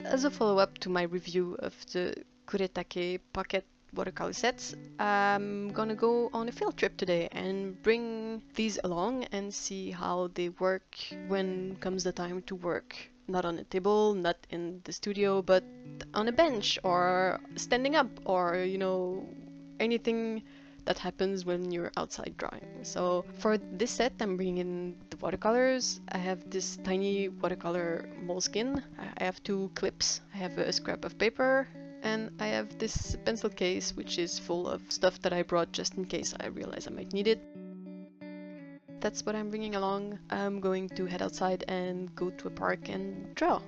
As a follow-up to my review of the Kuretake pocket watercolor sets, I'm gonna go on a field trip today and bring these along and see how they work when comes the time to work. Not on a table, not in the studio, but on a bench or standing up or, anything that happens when you're outside drawing. So for this set, I'm bringing in the watercolors. I have this tiny watercolor moleskin. I have two clips. I have a scrap of paper, and I have this pencil case, which is full of stuff that I brought just in case I realize I might need it. That's what I'm bringing along. I'm going to head outside and go to a park and draw.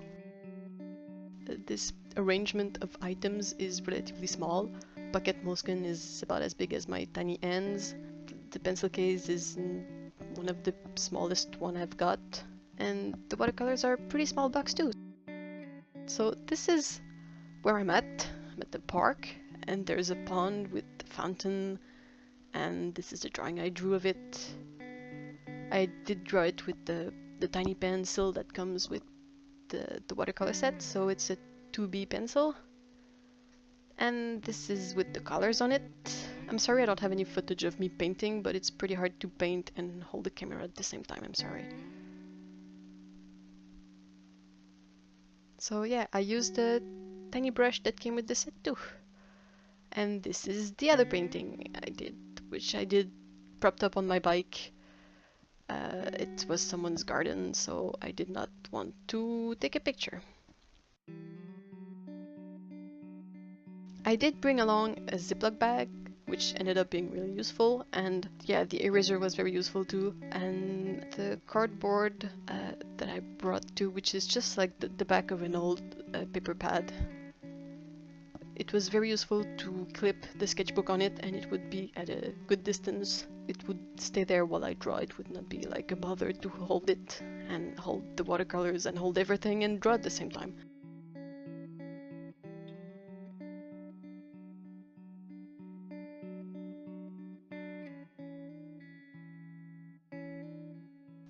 This arrangement of items is relatively small. Bucket moleskin is about as big as my tiny hands. The pencil case is one of the smallest one I've got. And the watercolors are a pretty small box too. So this is where I'm at. I'm at the park, and there's a pond with a fountain, and this is the drawing I drew of it. I did draw it with the tiny pencil that comes with the watercolor set, so it's a 2B pencil. And this is with the colors on it. I'm sorry I don't have any footage of me painting, but it's pretty hard to paint and hold the camera at the same time, I'm sorry. So yeah, I used the tiny brush that came with the set too. And this is the other painting I did, which I did propped up on my bike. It was someone's garden, so I did not want to take a picture. I did bring along a Ziploc bag, which ended up being really useful, and yeah, the eraser was very useful too, and the cardboard that I brought too, which is just like the back of an old paper pad. It was very useful to clip the sketchbook on it, and it would be at a good distance. It would stay there while I draw. It would not be like a bother to hold it and hold the watercolors and hold everything and draw at the same time.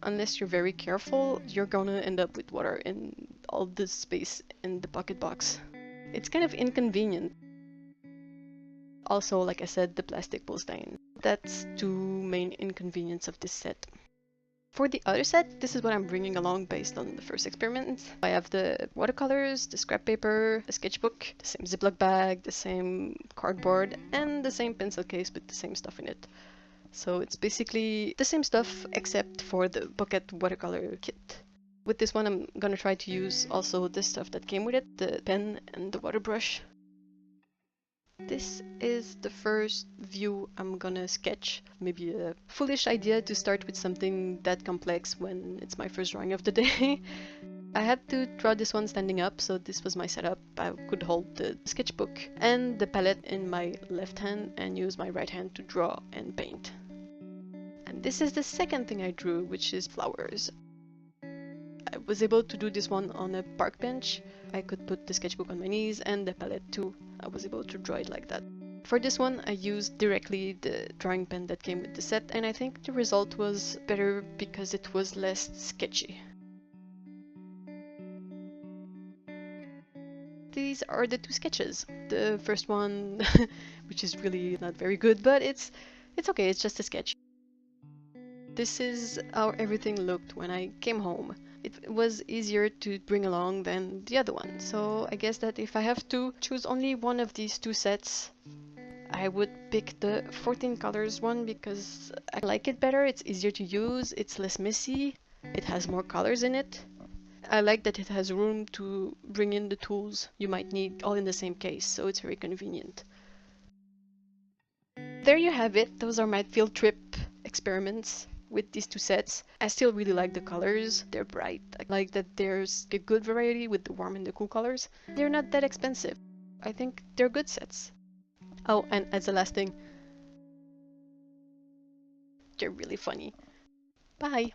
Unless you're very careful, you're gonna end up with water in all this space in the pocket box. It's kind of inconvenient. Also, like I said, the plastic will stain. That's two main inconveniences of this set. For the other set, this is what I'm bringing along based on the first experiment. I have the watercolors, the scrap paper, the sketchbook, the same Ziploc bag, the same cardboard, and the same pencil case with the same stuff in it. So it's basically the same stuff except for the bucket watercolor kit. With this one, I'm gonna try to use also the stuff that came with it, the pen and the water brush. This is the first view I'm gonna sketch. Maybe a foolish idea to start with something that complex when it's my first drawing of the day. I had to draw this one standing up, so this was my setup. I could hold the sketchbook and the palette in my left hand and use my right hand to draw and paint. And this is the second thing I drew, which is flowers. I was able to do this one on a park bench. I could put the sketchbook on my knees and the palette too. I was able to draw it like that. For this one, I used directly the drawing pen that came with the set, and I think the result was better because it was less sketchy. These are the two sketches. The first one, which is really not very good, but it's okay, it's just a sketch. This is how everything looked when I came home. It was easier to bring along than the other one, so I guess that if I have to choose only one of these two sets, I would pick the 14 colors one because I like it better, it's easier to use, it's less messy, it has more colors in it. I like that it has room to bring in the tools you might need all in the same case, so it's very convenient. There you have it, those are my field trip experiments with these two sets. I still really like the colors, they're bright. I like that there's a good variety with the warm and the cool colors. They're not that expensive. I think they're good sets. Oh, and as a last thing, they're really funny. Bye!